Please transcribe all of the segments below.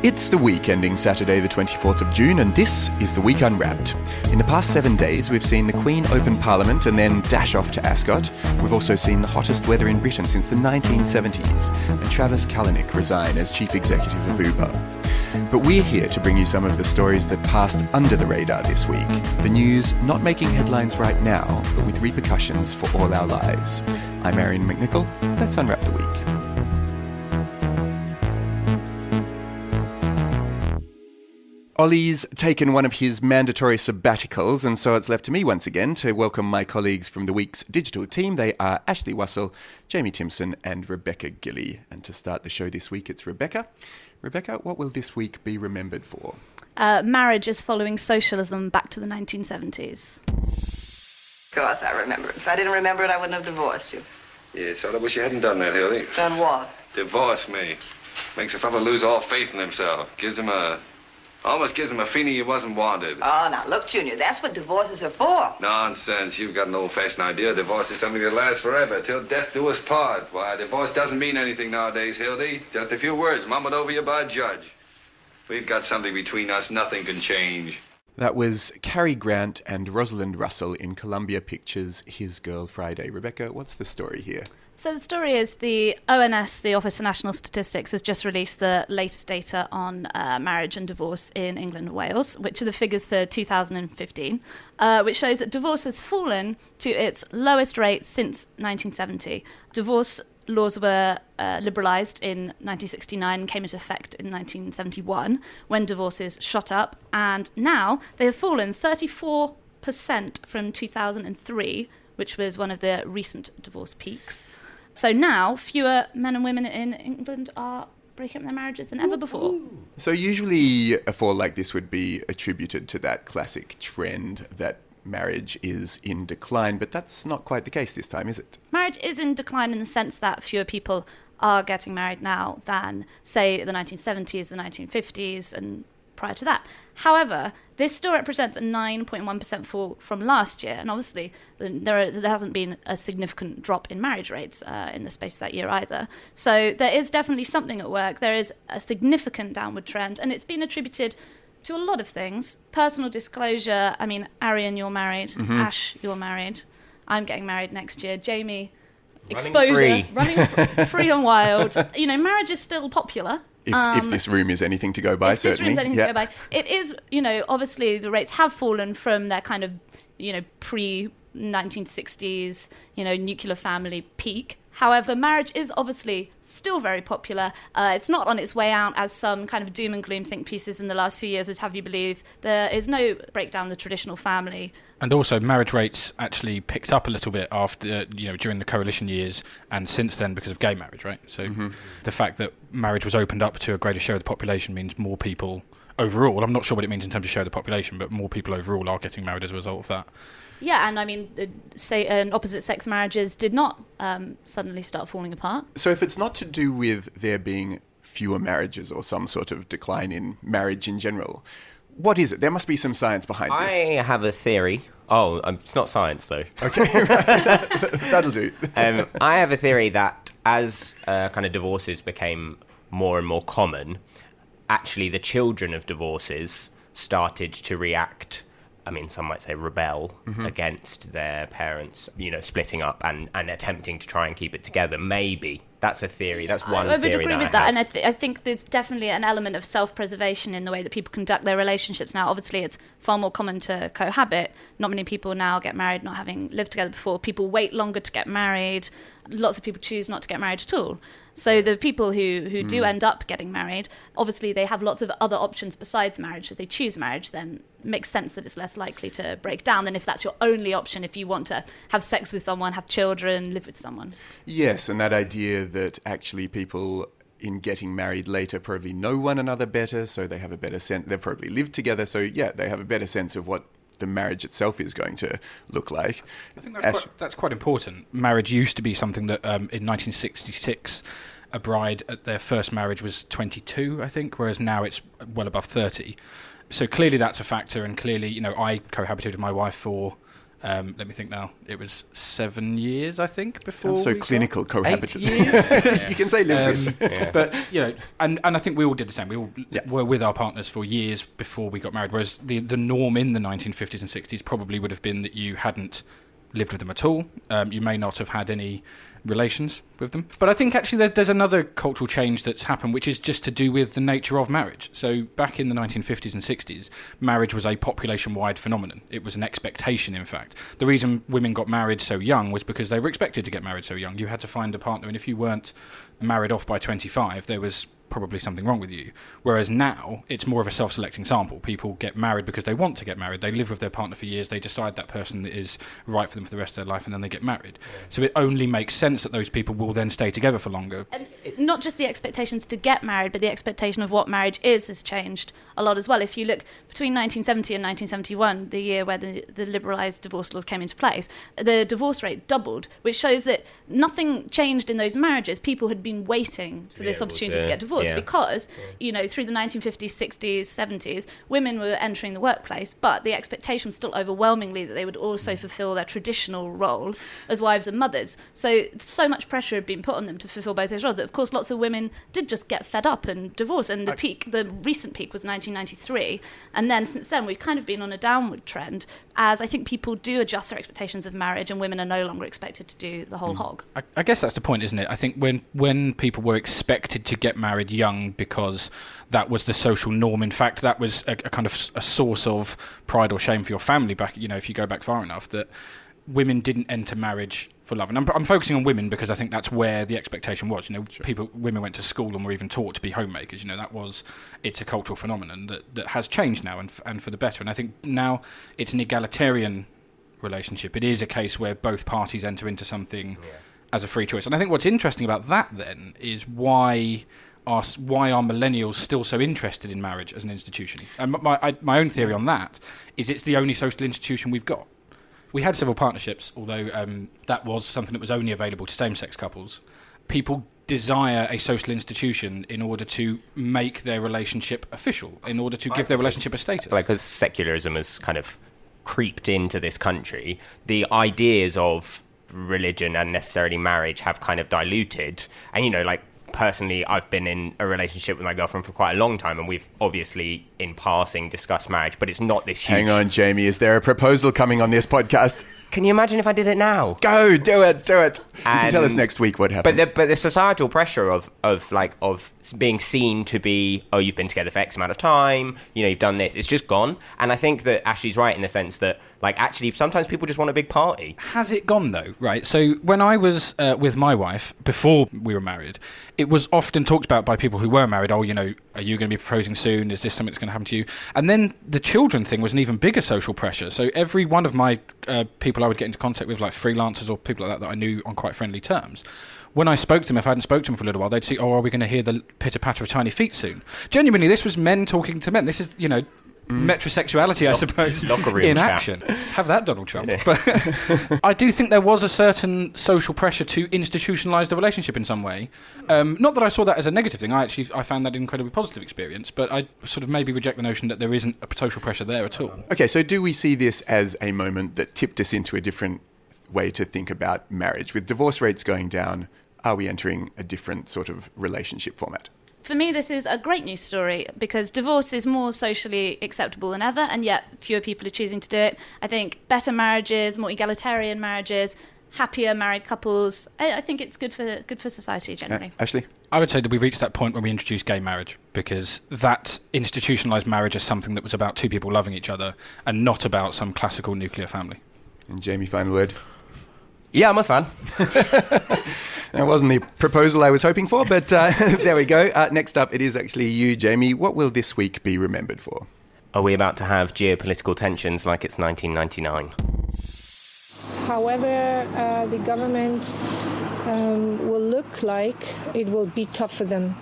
It's the week ending Saturday the 24th of June, and this is The Week Unwrapped. In the past 7 days, we've seen the Queen open Parliament and then dash off to Ascot. We've also seen the hottest weather in Britain since the 1970s, and Travis Kalanick resign as Chief Executive of Uber. But we're here to bring you some of the stories that passed under the radar this week. The news not making headlines right now, but with repercussions for all our lives. I'm Arion McNicoll. Let's unwrap the week. Olly's taken one of his mandatory sabbaticals, and so it's left to me once again to welcome my colleagues from the week's digital team. They are Ashley Wassall, Jamie Timson and Rebecca Gillie. And to start the show this week, it's Rebecca. Rebecca, what will this week be remembered for? Marriage is following socialism back to the 1970s. Of course I remember it. If I didn't remember it, I wouldn't have divorced you. Yes, I wish you hadn't done that, Hildy. Done what? Divorce me. Makes a fella lose all faith in himself. Almost gives him a feeling he wasn't wanted. Oh, now, look, Junior, that's what divorces are for. Nonsense. You've got an old-fashioned idea. Divorce is something that lasts forever, till death do us part. Why, divorce doesn't mean anything nowadays, Hildy. Just a few words mumbled over you by a judge. We've got something between us nothing can change. That was Cary Grant and Rosalind Russell in Columbia Pictures' His Girl Friday. Rebecca, what's the story here? So the story is the ONS, the Office for National Statistics, has just released the latest data on marriage and divorce in England and Wales, which are the figures for 2015, which shows that divorce has fallen to its lowest rate since 1970. Divorce laws were liberalised in 1969 and came into effect in 1971 when divorces shot up, and now they have fallen 34% from 2003, which was one of the recent divorce peaks. So now, fewer men and women in England are breaking up their marriages than ever before. So usually a fall like this would be attributed to that classic trend that marriage is in decline, but that's not quite the case this time, is it? Marriage is in decline in the sense that fewer people are getting married now than, say, the 1970s, the 1950s, and prior to that. However, this still represents a 9.1% fall from last year, and obviously there hasn't been a significant drop in marriage rates in the space of that year either. So there is definitely something at work. There is a significant downward trend, and it's been attributed to a lot of things. Personal disclosure, I mean, Arion, you're married. Mm-hmm. Ash, you're married. I'm getting married next year. Jamie, exposure. Running free and wild. You know, marriage is still popular. If this room is anything to go by, certainly. If this room is anything to go by. It is, you know, obviously the rates have fallen from their kind of, you know, pre-1960s, you know, nuclear family peak. However, marriage is obviously still very popular. It's not on its way out, as some kind of doom and gloom think pieces in the last few years would have you believe. There is no breakdown of the traditional family. And also, marriage rates actually picked up a little bit after, you know, during the coalition years and since then because of gay marriage, right? So the fact that marriage was opened up to a greater share of the population means more people overall, I'm not sure what it means in terms of share of the population, but more people overall are getting married as a result of that. Yeah, and I mean, opposite-sex marriages did not suddenly start falling apart. So if it's not to do with there being fewer marriages or some sort of decline in marriage in general, what is it? There must be some science behind this. I have a theory. Oh, it's not science, though. Okay, that'll do. I have a theory that as kind of divorces became more and more common, actually the children of divorces started to react, I mean, some might say rebel against their parents, you know, splitting up and attempting to try and keep it together. Maybe. That's a theory. That's one theory that I have. I would agree with that. And I think there's definitely an element of self-preservation in the way that people conduct their relationships now. Obviously, it's far more common to cohabit. Not many people now get married not having lived together before. People wait longer to get married. Lots of people choose not to get married at all. So the people who do end up getting married, obviously they have lots of other options besides marriage. If they choose marriage, then it makes sense that it's less likely to break down than if that's your only option, if you want to have sex with someone, have children, live with someone. Yes, and that idea that actually people in getting married later probably know one another better, so they have a better sense. They've probably lived together, so yeah, they have a better sense of what the marriage itself is going to look like. I think that's quite important. Marriage used to be something that in 1966 a bride at their first marriage was 22, I think, whereas now it's well above 30. So clearly that's a factor, and clearly, you know, I cohabited with my wife for Let me think now. It was 7 years, I think, before. Sounds so clinical, cohabitant. 8 years. You can say live with. But, you know, and I think we all did the same. We all were with our partners for years before we got married, whereas the norm in the 1950s and 60s probably would have been that you hadn't lived with them at all. You may not have had any relations with them. But I think actually there's another cultural change that's happened, which is just to do with the nature of marriage. So back in the 1950s and 60s, marriage was a population-wide phenomenon. It was an expectation, in fact. The reason women got married so young was because they were expected to get married so young. You had to find a partner, and if you weren't married off by 25, there was probably something wrong with you. Whereas now, it's more of a self-selecting sample. People get married because they want to get married. They live with their partner for years. They decide that person is right for them for the rest of their life, and then they get married. So it only makes sense that those people will then stay together for longer. And not just the expectations to get married, but the expectation of what marriage is has changed a lot as well. If you look between 1970 and 1971, the year where the liberalised divorce laws came into place, the divorce rate doubled, which shows that nothing changed in those marriages. People had been waiting for this opportunity to get divorced because, you know, through the 1950s, 60s, 70s, women were entering the workplace, but the expectation was still overwhelmingly that they would also fulfil their traditional role as wives and mothers. So much pressure had been put on them to fulfil both those roles that, of course, lots of women did just get fed up and divorce. And the recent peak was 1993. And then since then, we've kind of been on a downward trend, as I think people do adjust their expectations of marriage, and women are no longer expected to do the whole hog. I guess that's the point, isn't it? I think when people were expected to get married young because that was the social norm, in fact, that was a kind of a source of pride or shame for your family back, you know, if you go back far enough, that women didn't enter marriage for love. And I'm focusing on women because I think that's where the expectation was. You know, women went to school and were even taught to be homemakers. You know, it's a cultural phenomenon that has changed now and for the better. And I think now it's an egalitarian relationship. It is a case where both parties enter into something as a free choice. And I think what's interesting about that then is why are millennials still so interested in marriage as an institution? And my own theory on that is it's the only social institution we've got. We had civil partnerships, although that was something that was only available to same-sex couples. People desire a social institution in order to make their relationship official, in order to give their relationship a status. Like, as secularism has kind of creeped into this country, the ideas of religion and necessarily marriage have kind of diluted. And, you know, like, personally, I've been in a relationship with my girlfriend for quite a long time, and we've obviously, in passing, discussed marriage, but it's not this huge... Hang on, Jamie, is there a proposal coming on this podcast? Can you imagine if I did it now? Go, do it. You can tell us next week what happened. But the societal pressure of being seen to be, oh, you've been together for X amount of time, you know, you've done this, it's just gone. And I think that Ashley's right in the sense that, like, actually, sometimes people just want a big party. Has it gone, though? Right, so when I was with my wife, before we were married, it was often talked about by people who were married, oh, you know, are you going to be proposing soon? Is this something that's going to happen to you? And then the children thing was an even bigger social pressure. So every one of my people I would get into contact with, like freelancers or people like that I knew on quite friendly terms, when I spoke to them, if I hadn't spoken to them for a little while, they'd say, oh, are we going to hear the pitter-patter of tiny feet soon? Genuinely, this was men talking to men. This is, you know, metrosexuality, I suppose, in action. Have that, Donald Trump. Yeah. But I do think there was a certain social pressure to institutionalise the relationship in some way. Not that I saw that as a negative thing. I found that an incredibly positive experience, but I sort of maybe reject the notion that there isn't a social pressure there at all. Okay, so do we see this as a moment that tipped us into a different way to think about marriage? With divorce rates going down, are we entering a different sort of relationship format? For me, this is a great news story because divorce is more socially acceptable than ever, and yet fewer people are choosing to do it. I think better marriages, more egalitarian marriages, happier married couples. I think it's good for society generally. Ashley? I would say that we reached that point when we introduced gay marriage, because that institutionalised marriage is something that was about two people loving each other and not about some classical nuclear family. And Jamie, final word? Yeah, I'm a fan. That wasn't the proposal I was hoping for, but there we go. Next up, it is actually you, Jamie. What will this week be remembered for? Are we about to have geopolitical tensions like it's 1999? However, the government will look like it will be tough for them.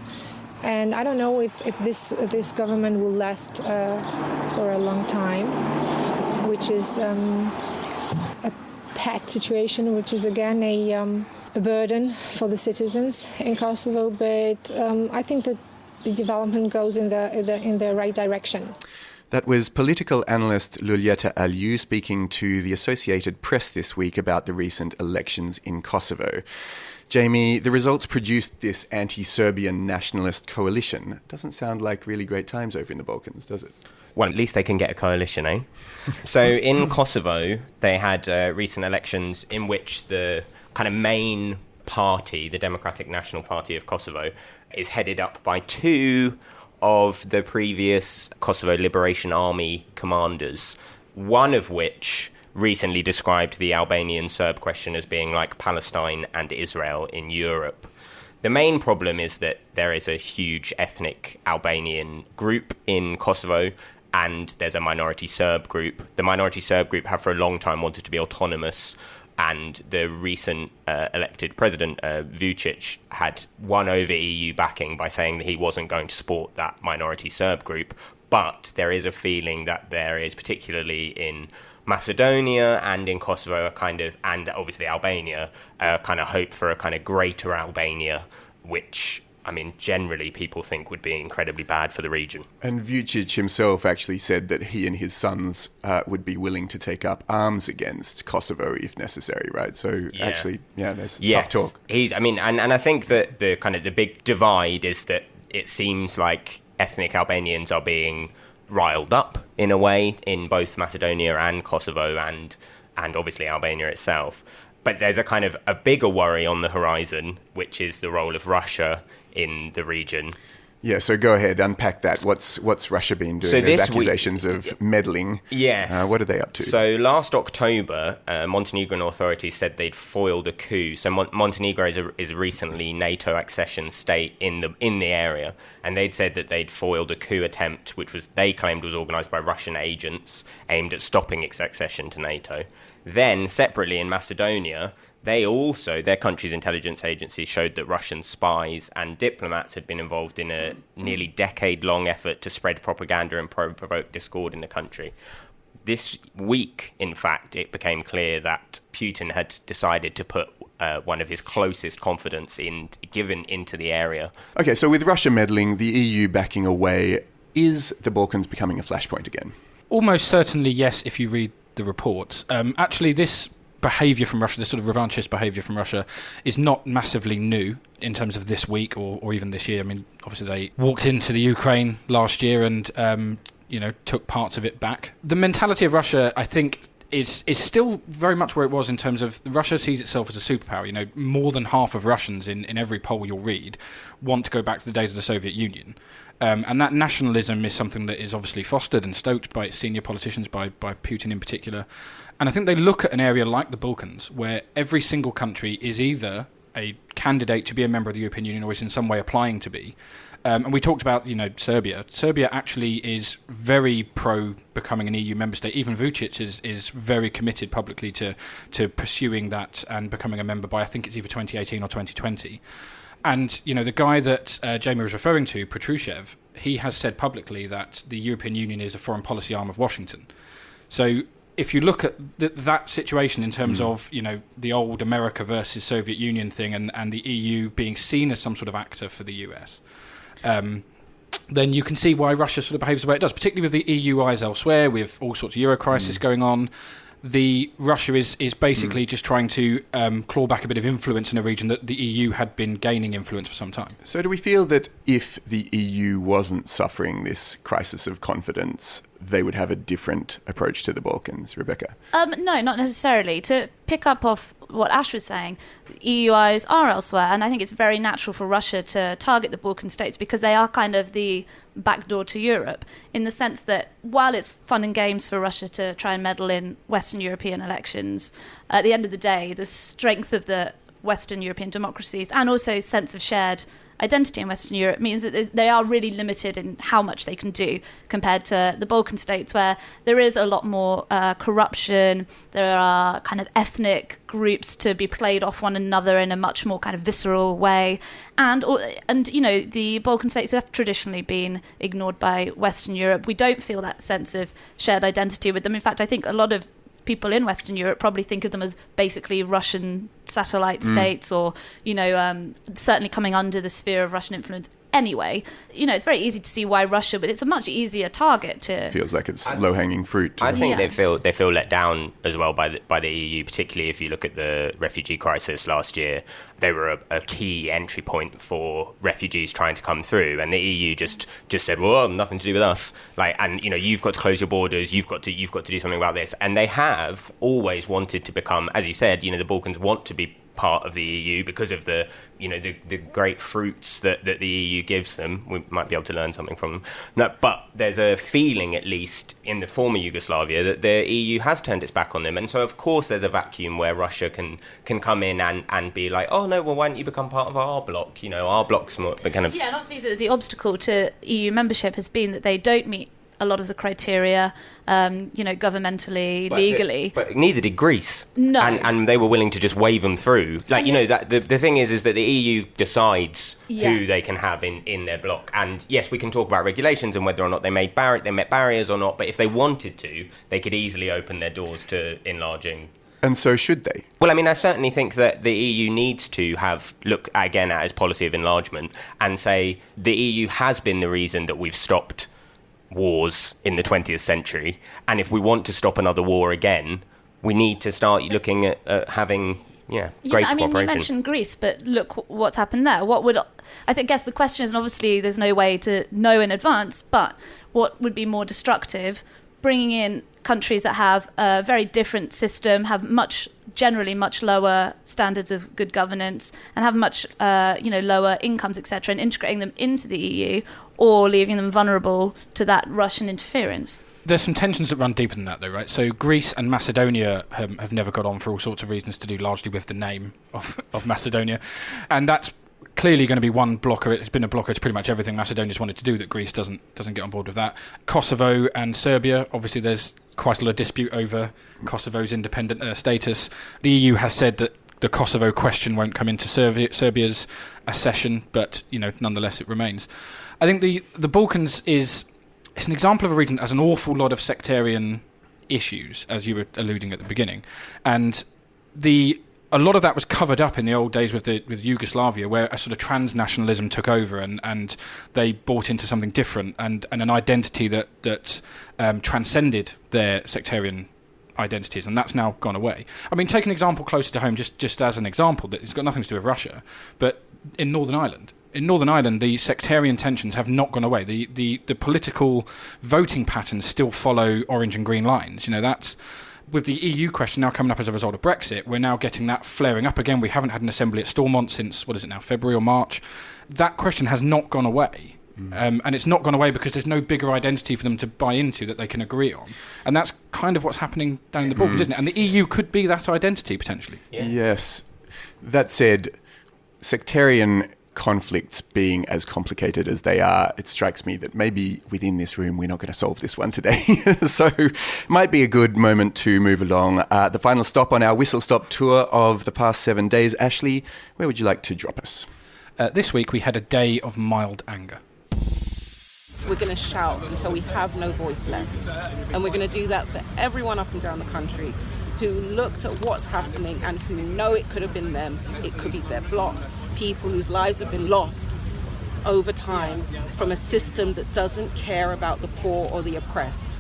And I don't know if this government will last for a long time, which is a pet situation, which is again a burden for the citizens in Kosovo. But I think that the development goes in the right direction. That was political analyst Lulieta Aliu speaking to the Associated Press this week about the recent elections in Kosovo. Jamie, the results produced this anti-Serbian nationalist coalition. Doesn't sound like really great times over in the Balkans, does it? Well, at least they can get a coalition, eh? So in Kosovo, they had recent elections in which the kind of main party, the Democratic National Party of Kosovo, is headed up by two of the previous Kosovo Liberation Army commanders, one of which recently described the Albanian Serb question as being like Palestine and Israel in Europe. The main problem is that there is a huge ethnic Albanian group in Kosovo, and there's a minority Serb group. The minority Serb group have for a long time wanted to be autonomous, and the recent elected president, Vučić, had won over EU backing by saying that he wasn't going to support that minority Serb group. But there is a feeling that there is, particularly in Macedonia and in Kosovo, a kind of, and obviously Albania, a kind of hope for a kind of greater Albania, which, I mean, generally people think would be incredibly bad for the region. And Vučić himself actually said that he and his sons would be willing to take up arms against Kosovo if necessary, right? So actually, there's tough talk. And I think that the kind of the big divide is that it seems like ethnic Albanians are being riled up in a way in both Macedonia and Kosovo and obviously Albania itself. But there's a kind of a bigger worry on the horizon, which is the role of Russia in the region. Yeah, so go ahead, unpack that. What's Russia been doing? So there's accusations of meddling. Yes. What are they up to? So last October, Montenegrin authorities said they'd foiled a coup. So Montenegro is a recently NATO accession state in the area, and they'd said that they'd foiled a coup attempt, which they claimed was organised by Russian agents aimed at stopping its accession to NATO. Then, separately in Macedonia, their country's intelligence agency showed that Russian spies and diplomats had been involved in a nearly decade-long effort to spread propaganda and provoke discord in the country. This week, in fact, it became clear that Putin had decided to put one of his closest confidants into the area. Okay, so with Russia meddling, the EU backing away, is the Balkans becoming a flashpoint again? Almost certainly, yes, if you read the reports. Actually, this behaviour from Russia, this sort of revanchist behaviour from Russia, is not massively new in terms of this week or even this year. I mean, obviously they walked into the Ukraine last year and took parts of it back. The mentality of Russia, I think, is still very much where it was in terms of Russia sees itself as a superpower. You know, more than half of Russians in every poll you'll read want to go back to the days of the Soviet Union. And that nationalism is something that is obviously fostered and stoked by its senior politicians, by Putin in particular. And I think they look at an area like the Balkans, where every single country is either a candidate to be a member of the European Union or is in some way applying to be. And we talked about, Serbia. Serbia actually is very pro becoming an EU member state. Even Vučić is very committed publicly to pursuing that and becoming a member by, I think it's either 2018 or 2020. And, the guy that Jamie was referring to, Petrushev, he has said publicly that the European Union is a foreign policy arm of Washington. So if you look at that situation in terms of, the old America versus Soviet Union thing and the EU being seen as some sort of actor for the US, then you can see why Russia sort of behaves the way it does, particularly with the EU eyes elsewhere, with all sorts of Euro crisis going on. Russia is basically just trying to claw back a bit of influence in a region that the EU had been gaining influence for some time. So do we feel that if the EU wasn't suffering this crisis of confidence, they would have a different approach to the Balkans, Rebecca? No, not necessarily. To pick up off what Ash was saying, EU eyes are elsewhere, and I think it's very natural for Russia to target the Balkan states because they are kind of the backdoor to Europe, in the sense that while it's fun and games for Russia to try and meddle in Western European elections, at the end of the day, the strength of the Western European democracies and also sense of shared identity in Western Europe means that they are really limited in how much they can do compared to the Balkan states, where there is a lot more corruption. There are kind of ethnic groups to be played off one another in a much more kind of visceral way, and the Balkan states have traditionally been ignored by Western Europe. We don't feel that sense of shared identity with them. In fact, I think a lot of people in Western Europe probably think of them as basically Russian satellite states, or certainly coming under the sphere of Russian influence anyway. It's very easy to see why Russia, but it's a much easier target to... Feels like it's low-hanging fruit. I think they feel let down as well by the EU, particularly if you look at the refugee crisis last year. They were a key entry point for refugees trying to come through, and the EU just said, well, nothing to do with us. You've got to close your borders. You've got to do something about this. And they have always wanted to become, as you said, the Balkans want to be part of the EU because of the great fruits that the EU gives them. We might be able to learn something from them. No, but there's a feeling, at least in the former Yugoslavia, that the EU has turned its back on them. And so, of course, there's a vacuum where Russia can come in and be like, oh, no, well, why don't you become part of our bloc? Our bloc's more kind of... Yeah, and obviously the obstacle to EU membership has been that they don't meet a lot of the criteria, governmentally, legally. But neither did Greece. No. And they were willing to just wave them through. That the thing is that the EU decides who they can have in their bloc. And yes, we can talk about regulations and whether or not they met barriers or not, but if they wanted to, they could easily open their doors to enlarging. And so should they? Well, I certainly think that the EU needs to look again at its policy of enlargement and say the EU has been the reason that we've stopped wars in the 20th century, and if we want to stop another war again, we need to start looking at having greater cooperation. You mentioned Greece, but look what's happened there. I guess the question is, and obviously there's no way to know in advance, but what would be more destructive, bringing in countries that have a very different system, have generally much lower standards of good governance, and have much lower incomes, etc., and integrating them into the EU, or leaving them vulnerable to that Russian interference? There's some tensions that run deeper than that, though, right? So Greece and Macedonia have never got on for all sorts of reasons to do largely with the name of Macedonia, and that's clearly going to be one blocker. It's been a blocker to pretty much everything Macedonia's wanted to do that Greece doesn't get on board with that. Kosovo and Serbia, obviously there's quite a lot of dispute over Kosovo's independent status. The EU has said that the Kosovo question won't come into Serbia's accession, but nonetheless it remains. I think the Balkans it's an example of a region that has an awful lot of sectarian issues, as you were alluding at the beginning, and a lot of that was covered up in the old days with Yugoslavia, where a sort of transnationalism took over and they bought into something different and an identity that transcended their sectarian identities, and that's now gone away. Take an example closer to home, just as an example, that it's got nothing to do with Russia, but in Northern Ireland. In Northern Ireland, the sectarian tensions have not gone away. The political voting patterns still follow orange and green lines. That's... With the EU question now coming up as a result of Brexit, we're now getting that flaring up again. We haven't had an assembly at Stormont since, February or March. That question has not gone away. And it's not gone away because there's no bigger identity for them to buy into that they can agree on. And that's kind of what's happening down in the Balkans, isn't it? And the EU could be that identity, potentially. Yeah. Yes. That said, sectarian conflicts being as complicated as they are, it strikes me that maybe within this room we're not going to solve this one today. So it might be a good moment to move along. The final stop on our whistle-stop tour of the past 7 days. Ashley, where would you like to drop us? This week we had a day of mild anger. We're going to shout until we have no voice left. And we're going to do that for everyone up and down the country who looked at what's happening and who know it could have been them. It could be their bloc. People whose lives have been lost over time from a system that doesn't care about the poor or the oppressed.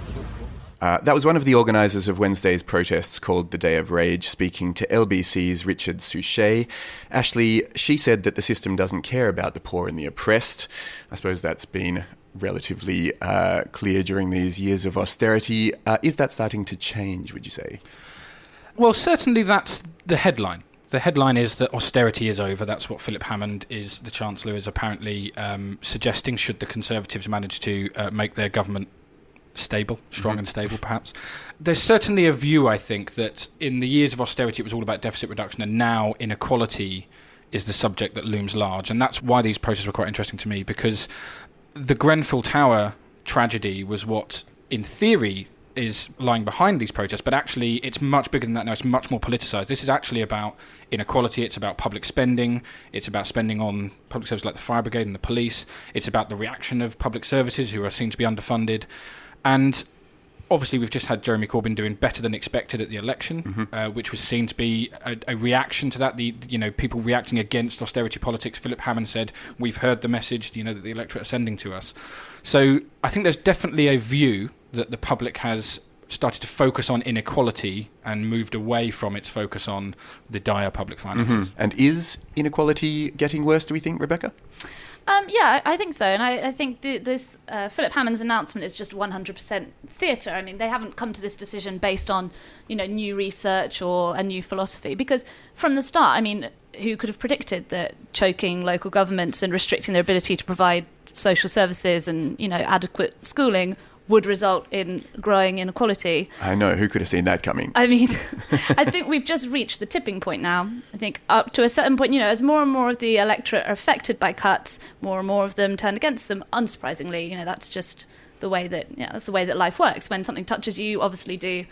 That was one of the organisers of Wednesday's protests called the Day of Rage, speaking to LBC's Richard Suchet. Ashley, she said that the system doesn't care about the poor and the oppressed. I suppose that's been relatively clear during these years of austerity. Is that starting to change, would you say? Well, certainly that's the headline. The headline is that austerity is over. That's what Philip Hammond, the Chancellor, is apparently suggesting, should the Conservatives manage to make their government strong and stable, perhaps. There's certainly a view, I think, that in the years of austerity it was all about deficit reduction, and now inequality is the subject that looms large. And that's why these protests were quite interesting to me, because the Grenfell Tower tragedy was what, in theory, is lying behind these protests, but actually it's much bigger than that now. It's much more politicised. This is actually about inequality. It's about public spending. It's about spending on public services like the fire brigade and the police. It's about the reaction of public services who are seen to be underfunded. And Obviously, we've just had Jeremy Corbyn doing better than expected at the election, which was seen to be a reaction to that. People reacting against austerity politics. Philip Hammond said, "We've heard the message, that the electorate are sending to us." So I think there's definitely a view that the public has started to focus on inequality and moved away from its focus on the dire public finances. And is inequality getting worse, do we think, Rebecca? Yeah, I think so. And I think this Philip Hammond's announcement is just 100% theatre. I mean, they haven't come to this decision based on, new research or a new philosophy. Because from the start, I mean, who could have predicted that choking local governments and restricting their ability to provide social services and, adequate schooling would result in growing inequality? I know, who could have seen that coming? I mean, I think we've just reached the tipping point now. I think up to a certain point, as more and more of the electorate are affected by cuts, more and more of them turn against them. Unsurprisingly, that's just the way that life works. When something touches you, you obviously do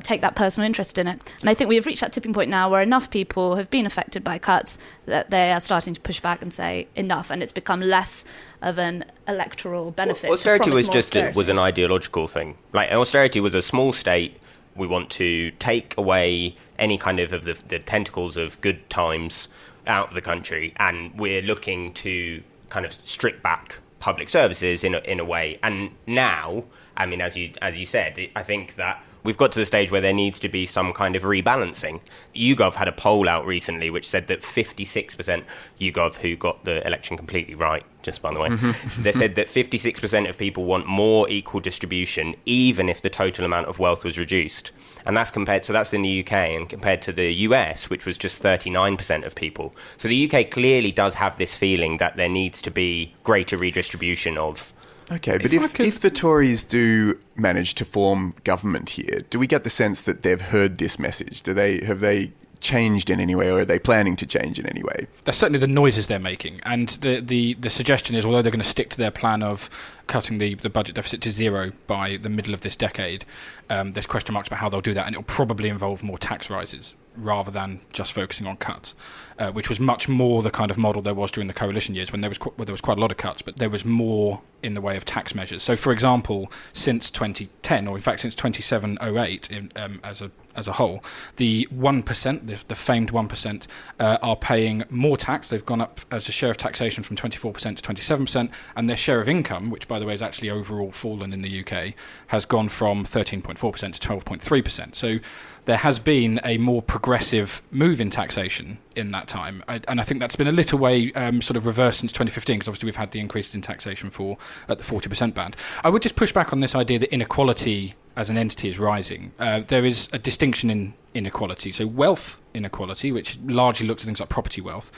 take that personal interest in it. And I think we have reached that tipping point now where enough people have been affected by cuts that they are starting to push back and say enough, and it's become less of an electoral benefit. Well, austerity was austerity. was an ideological thing. Like, austerity was a small state. We want to take away any kind of the tentacles of good times out of the country, and we're looking to kind of strip back public services in a way. And now, I mean, as you said, I think that we've got to the stage where there needs to be some kind of rebalancing. YouGov had a poll out recently which said that 56%, YouGov, who got the election completely right, just by the way, they said that 56% of people want more equal distribution, even if the total amount of wealth was reduced. And that's that's in the UK, and compared to the US, which was just 39% of people. So the UK clearly does have this feeling that there needs to be greater redistribution of. Okay, but if the Tories do manage to form government here, do we get the sense that they've heard this message? Have they changed in any way, or are they planning to change in any way? That's certainly the noises they're making, and the suggestion is, although they're going to stick to their plan of cutting the budget deficit to zero by the middle of this decade, there's question marks about how they'll do that, and it'll probably involve more tax rises rather than just focusing on cuts, which was much more the kind of model there was during the coalition years when there was quite a lot of cuts, but there was more in the way of tax measures. So, for example, since 2010, or in fact since 2708 as a whole, the 1%, the famed 1%, are paying more tax. They've gone up as a share of taxation from 24% to 27%, and their share of income, which by the way is actually overall fallen in the UK, has gone from 13.4% to 12.3%. So there has been a more progressive move in taxation in that time, and I think that's been a little way sort of reversed since 2015, because obviously we've had the increases in taxation at the 40% band. I would just push back on this idea that inequality as an entity is rising. There is a distinction in inequality. So wealth inequality, which largely looks at things like property wealth.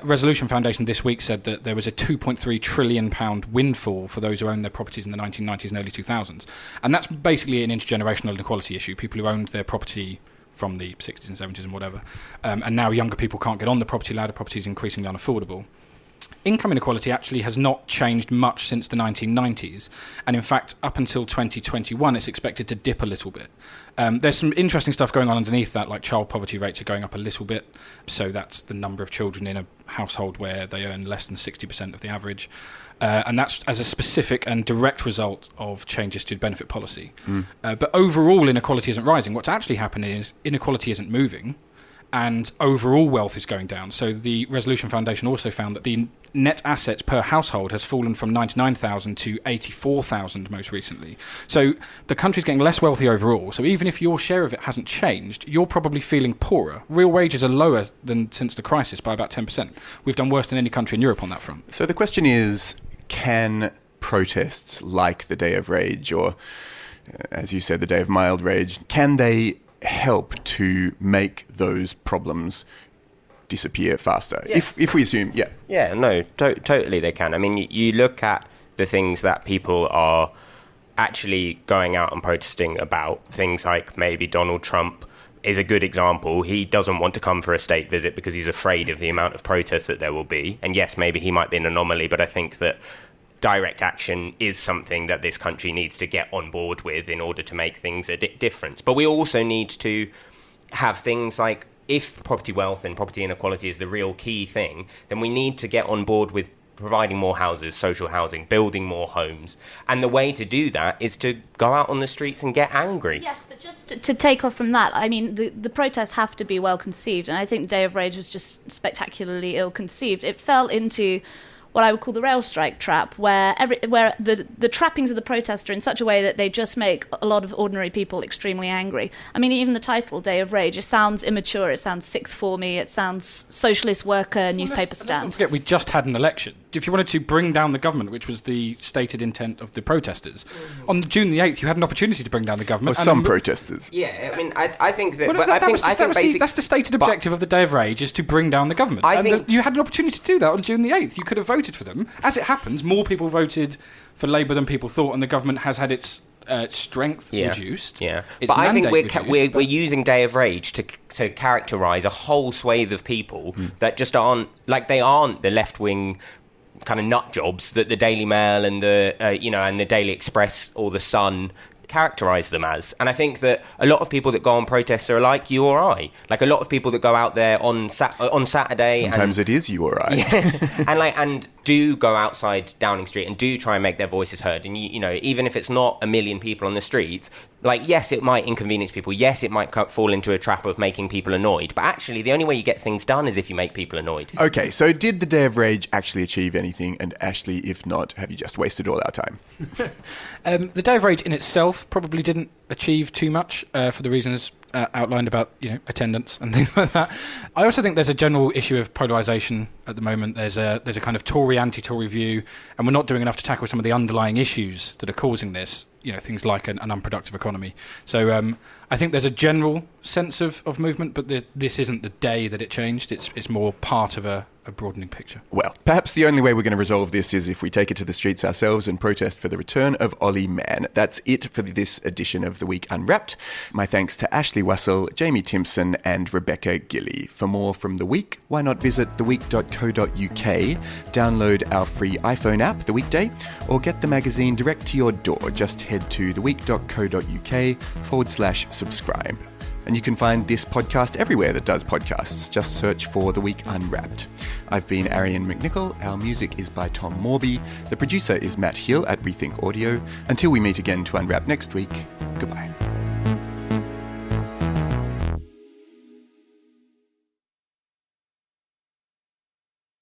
Resolution Foundation this week said that there was a £2.3 trillion windfall for those who owned their properties in the 1990s and early 2000s. And that's basically an intergenerational inequality issue. People who owned their property from the 60s and 70s and whatever. And now younger people can't get on the property ladder. Property is increasingly unaffordable. Income inequality actually has not changed much since the 1990s, and in fact up until 2021 it's expected to dip a little bit. There's some interesting stuff going on underneath that, like child poverty rates are going up a little bit, so that's the number of children in a household where they earn less than 60% of the average, and that's as a specific and direct result of changes to benefit policy. But overall inequality isn't rising. What's actually happening is inequality isn't moving, and overall wealth is going down. So the Resolution Foundation also found that the net assets per household has fallen from 99,000 to 84,000 most recently. So the country's getting less wealthy overall. So even if your share of it hasn't changed, you're probably feeling poorer. Real wages are lower than since the crisis by about 10%. We've done worse than any country in Europe on that front. So the question is, can protests like the Day of Rage, or as you said, the Day of Mild Rage, can they help to make those problems disappear faster? Yes. If we assume, totally they can. I mean, you look at the things that people are actually going out and protesting about, things like maybe Donald Trump is a good example. He doesn't want to come for a state visit because he's afraid of the amount of protests that there will be, and yes, maybe he might be an anomaly, but I think that direct action is something that this country needs to get on board with in order to make things a difference. But we also need to have things like, if property wealth and property inequality is the real key thing, then we need to get on board with providing more houses, social housing, building more homes. And the way to do that is to go out on the streets and get angry. Yes, but just to take off from that, I mean, the protests have to be well conceived, and I think Day of Rage was just spectacularly ill conceived. It fell into what I would call the rail strike trap, where the trappings of the protest are in such a way that they just make a lot of ordinary people extremely angry. I mean, even the title, Day of Rage, it sounds immature, it sounds sixth formy, it sounds socialist worker newspaper stand. Let's not forget, we just had an election. If you wanted to bring down the government, which was the stated intent of the protesters, on June the 8th, you had an opportunity to bring down the government. Or some protesters. Yeah, I mean, I think that... Well, that's the stated objective of the Day of Rage, is to bring down the government. You had an opportunity to do that on June the 8th. You could have voted for them. As it happens, more people voted for Labour than people thought, and the government has had its strength reduced. Yeah, but I think we're using Day of Rage to characterise a whole swathe of people that just aren't the left-wing kind of nut jobs that the Daily Mail and the Daily Express or the Sun characterise them as. And I think that a lot of people that go on protests are like you or I. Like a lot of people that go out there on Saturday. Sometimes it is you or I. Yeah, and do go outside Downing Street and do try and make their voices heard. And you know, even if it's not 1 million people on the streets, yes, it might inconvenience people. Yes, it might fall into a trap of making people annoyed. But actually, the only way you get things done is if you make people annoyed. Okay, so did the Day of Rage actually achieve anything? And Ashley, if not, have you just wasted all our time? The Day of Rage in itself probably didn't achieve too much for the reasons outlined about attendance and things like that. I also think there's a general issue of polarisation at the moment. There's a kind of Tory anti-Tory view, and we're not doing enough to tackle some of the underlying issues that are causing this. Things like an unproductive economy. So I think there's a general sense of movement, but this isn't the day that it changed. It's more part of a broadening picture. Well, perhaps the only way we're going to resolve this is if we take it to the streets ourselves and protest for the return of Olly Mann. That's it for this edition of The Week Unwrapped. My thanks to Ashley Wassall, Jamie Timson and Rebecca Gillie. For more from The Week, why not visit theweek.co.uk, download our free iPhone app, The Weekday, or get the magazine direct to your door. Just head to theweek.co.uk/subscribe. And you can find this podcast everywhere that does podcasts. Just search for The Week Unwrapped. I've been Arion McNicoll. Our music is by Tom Morby. The producer is Matt Hill at Rethink Audio. Until we meet again to unwrap next week,